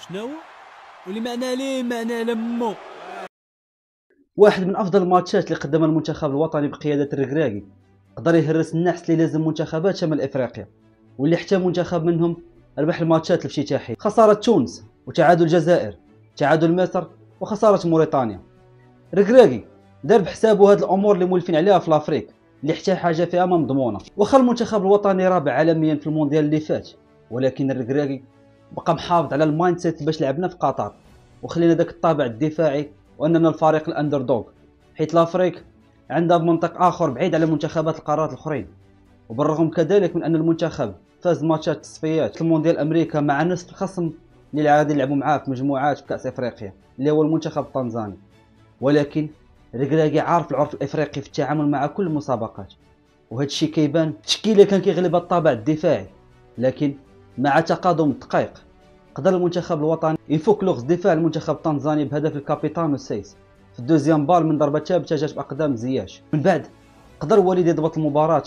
شنو واللي معنى لمو. واحد من افضل الماتشات اللي قدمها المنتخب الوطني بقياده الركراكي قدر يهرس النحس اللي لازم منتخبات شمال افريقيا، واللي حتى منتخب منهم ربح الماتشات الافتتاحيه. خساره تونس وتعادل الجزائر، تعادل مصر وخساره موريتانيا. الركراكي دار بحسابه هاد الامور اللي مولفين عليها في الافريق اللي حتى حاجه فيها ما مضمونه. واخا المنتخب الوطني رابع عالميا في المونديال اللي فات، ولكن الركراكي بقى محافظ على المايند سيت باش لعبنا في قطر وخلينا داك الطابع الدفاعي واننا الفريق الاندردوغ، حيت الافريق عندها منطق اخر بعيد على منتخبات القارات الاخرين. وبالرغم كذلك من ان المنتخب فاز ماتشات التصفيات في المونديال امريكا مع نفس الخصم اللي غادي يلعبوا معاه في مجموعات في كاس افريقيا اللي هو المنتخب التنزاني، ولكن الركراكي عارف العرف الافريقي في التعامل مع كل المسابقات. وهذا الشيء كيبان التشكيله كان كيغلبها الطابع الدفاعي، لكن مع تقادم الدقائق قدر المنتخب الوطني يفك لغز دفاع المنتخب التنزاني بهدف الكابيتانو سيس في الدوزيام بال من ضربه ثابته جات باقدام زياش. من بعد قدر وليد يضبط المباراه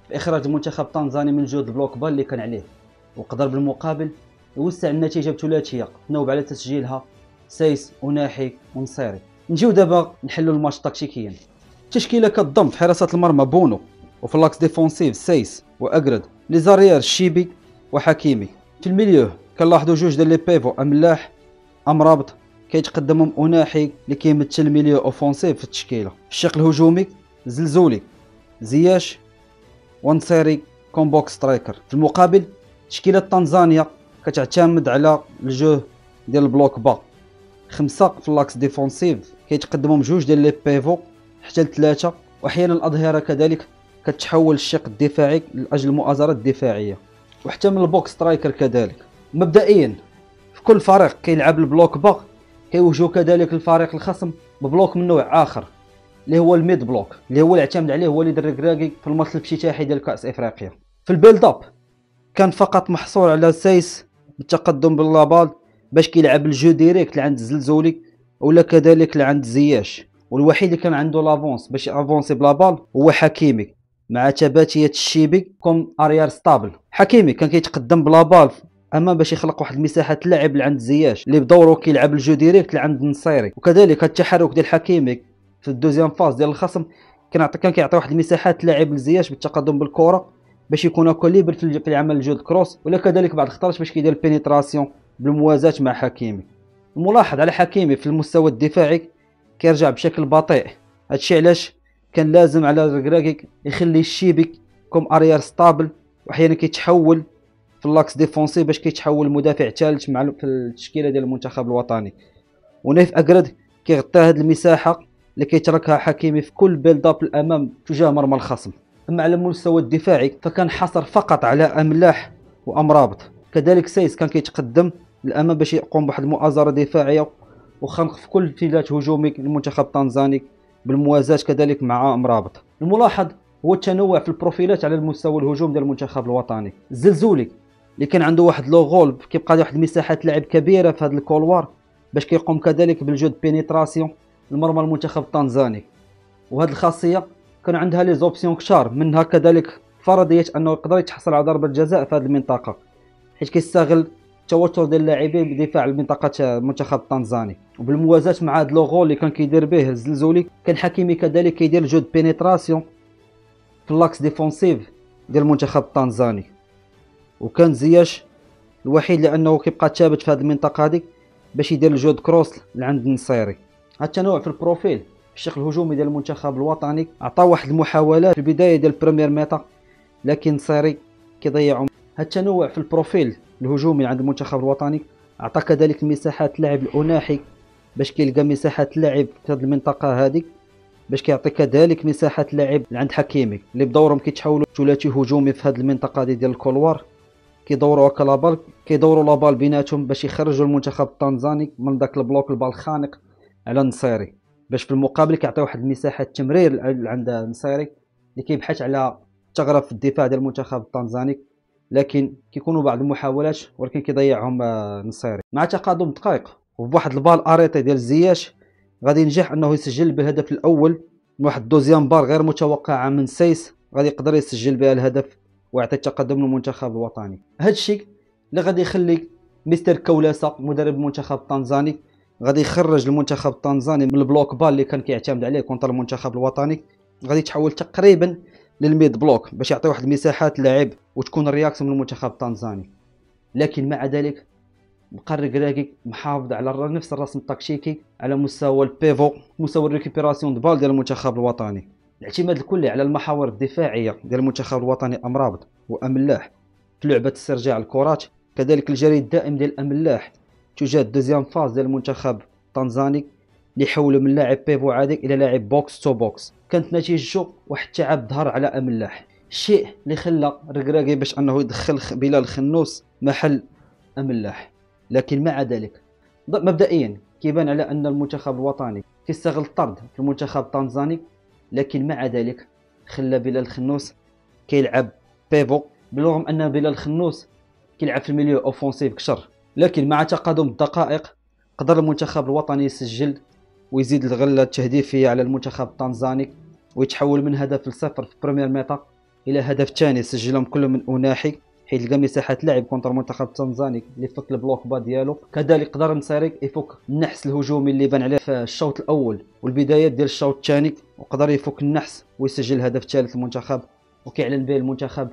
في اخراج المنتخب التنزاني من جهد البلوك بال اللي كان عليه، وقدر بالمقابل يوسع النتيجه بثلاثيه تناوب على تسجيلها سيس وناحي ونصيري. نجيو دابا نحلوا الماتش تكتيكيا. التشكيله كتضم في حراسه المرمى بونو، وفي اللاكس ديفونسيف سيس واقرد، لي زاريير الشيبي وحكيمي. في الميليو كنلاحظوا جوج ديال لي بيفو املاح امرابط كيتقدمهم اناحي اللي كيمثل الميليو اوفونسيف في التشكيله. في الشق الهجومي زلزولي زياش ونصيري كومبوكس سترايكر. في المقابل تشكيله تنزانيا كتعتمد على الجو ديال البلوك با، خمسه في اللاكس ديفونسيف كيتقدمهم جوج ديال لي بيفو حتى لثلاثه، واحيانا الاظهره كذلك كتحول الشق الدفاعي لاجل المؤازره الدفاعيه، وحتى من البوكس سترايكر كذلك. مبدئيا في كل فريق كيلعب البلوك با كيوجهو كذلك الفريق الخصم ببلوك من نوع اخر اللي هو الميد بلوك، اللي هو اللي اعتمد عليه وليد الركراكي في الماتش الافتتاحي ديال كاس افريقيا. في البيلد اب كان فقط محصور على سايس بالتقدم باللابال باش كيلعب الجو ديريكت لعند الزلزولي ولا كذلك لعند زياش، والوحيد اللي كان عنده لافونس باش افونسي بلابال هو حكيمي مع تباتيه الشيبي كوم اريار ستابل. حكيمي كان كيتقدم بلابال اما باش يخلق واحد المساحه اللعب لعند زياش اللي بدوره كيلعب الجو ديريكت لعند النصيري، وكذلك التحرك ديال حكيمي في الدوزيام فاز ديال الخصم كان كيعطي واحد المساحات لعب لزياش بالتقدم بالكره باش يكون كوليبر في العمل الجود كروس، ولا كذلك بعض الخطرات باش كيدير البينيتراسيون بالموازاه مع حكيمي. الملاحظ على حكيمي في المستوى الدفاعي كيرجع بشكل بطيء، هادشي علاش كان لازم على الركراكي يخلي الشيبي كوم اريار ستابل، واحيانا كيتحول في اللاكس ديفونسي باش كيتحول مدافع ثالث مع في التشكيله ديال المنتخب الوطني. ونايف اقرد كيغطي هذه المساحه اللي كيتركها حكيمي في كل بيلد اب الامام تجاه مرمى الخصم. اما على المستوى الدفاعي فكان حصر فقط على املاح وامرابط، كذلك سيس كان كيتقدم الامام باش يقوم بواحد المؤازره دفاعيه وخنق في كل اتجاه هجومي للمنتخب التنزاني بالموازاه كذلك مع امرابط. الملاحظ هو التنوع في البروفيلات على المستوى الهجوم ديال المنتخب الوطني. الزلزولي اللي كان عنده واحد لو غول كيبقى واحد المساحات لعب كبيره في هذا الكولوار باش كيقوم كذلك بالجود بينيتراسيون لمرمى المنتخب التنزاني، وهذه الخاصيه كان عندها لي زوبسيون كثار، منها كذلك فرضيه انه يقدر يتحصل على ضربه جزاء في هذه المنطقه حيت كيستغل التوتر ديال اللاعبين بدفاع المنطقه المنتخب التنزاني. وبالموازاه مع هذا لو غول اللي كان كيدير به الزلزولي كان حكيمي كذلك كيدير جود بينيتراسيون في اللاكس ديفونسيف ديال المنتخب التنزاني، وكان زياش الوحيد لانه كيبقى ثابت في هذه المنطقه هذيك باش يدير الجود كروس لعند النصيري. هذا التنوع في البروفيل في الشق الهجومي ديال المنتخب الوطني عطى واحد المحاولات في البدايه ديال البريمير ميطا، لكن النصيري كيضيعهم. هذا التنوع في البروفيل الهجومي عند المنتخب الوطني عطى كذلك مساحات لعب الاناحي باش كيلقى مساحات لعب في هذه المنطقه هذيك باش كيعطي كذلك مساحات لعب عند حكيمي اللي بدورهم كيتحولوا ثلاثي هجومي في هذه المنطقه ديال الكولوار، كيدوروا هكا لابال كيدوروا لابال بيناتهم باش يخرجوا المنتخب التنزاني من داك البلوك البال خانق على النصيري، باش في المقابل كيعطي واحد المساحه تمرير عند النصيري اللي كيبحث على ثغره في الدفاع ديال المنتخب التنزاني، لكن كيكونوا بعض المحاولات ولكن كيضيعهم النصيري. مع تقادم دقائق وبواحد البال اريتي ديال زياش غادي ينجح انه يسجل بالهدف الاول من واحد دوزيام بار غير متوقعه من سيس، غادي يقدر يسجل بها الهدف ويعطي التقدم للمنتخب الوطني. هذا الشيء اللي غادي يخلي مستر كولاسة مدرب المنتخب التنزاني غادي يخرج المنتخب التنزاني من البلوك بال اللي كان كيعتمد عليه كونتر المنتخب الوطني، غادي يتحول تقريبا للميد بلوك باش يعطي واحد المساحات للاعب وتكون الرياكسيون من المنتخب التنزاني. لكن مع ذلك بقى الركراكي محافظ على نفس الرسم التكتيكي على مستوى البيفو، مستوى الريكوبيراسيون دو بال ديال المنتخب الوطني. الاعتماد الكلي على المحاور الدفاعيه ديال المنتخب الوطني امرابط واملاح في لعبه استرجاع الكرات، كذلك الجري الدائم ديال املاح تجاه الدوزيام فاز ديال المنتخب التنزاني اللي حولوا من لاعب بيفو عادي الى لاعب بوكس تو بوكس. كانت نتيجته واحد التعب ظهر على املاح، الشيء اللي خلى الركراكي باش انه يدخل بلال خنوس محل املاح. لكن مع ذلك مبدئيا كيبان على ان المنتخب الوطني كيستغل الطرد في المنتخب التنزاني، لكن مع ذلك خلى بلال خنوس كيلعب بيفو، بالرغم ان بلال خنوس كيلعب في الميليو اوفونسيف كثر. لكن مع تقادم الدقائق قدر المنتخب الوطني يسجل ويزيد الغله التهديفيه على المنتخب التنزاني، ويتحول من هدف لصفر في بريمير ميطا الى هدف ثاني سجلهم كل من اناحي، حيث لقى مساحه لعب كونتر المنتخب التنزاني اللي فك البلوك با ديالو. كذلك قدر النصيري يفك النحس الهجومي اللي بان عليه في الشوط الاول والبدايات ديال الشوط الثاني، وقدر يفك النحس ويسجل الهدف الثالث للمنتخب، وكيعلن به المنتخب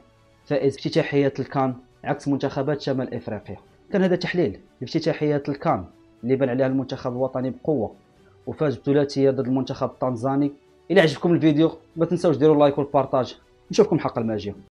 فائز بافتتاحيه الكان عكس منتخبات شمال افريقيا. كان هذا تحليل لافتتاحيه الكان اللي بان عليها المنتخب الوطني بقوه وفاز بثلاثيه ضد المنتخب التنزاني. الى عجبكم الفيديو ما تنساوش ديروا لايك والبارطاج. نشوفكم الحلقه الماجيه.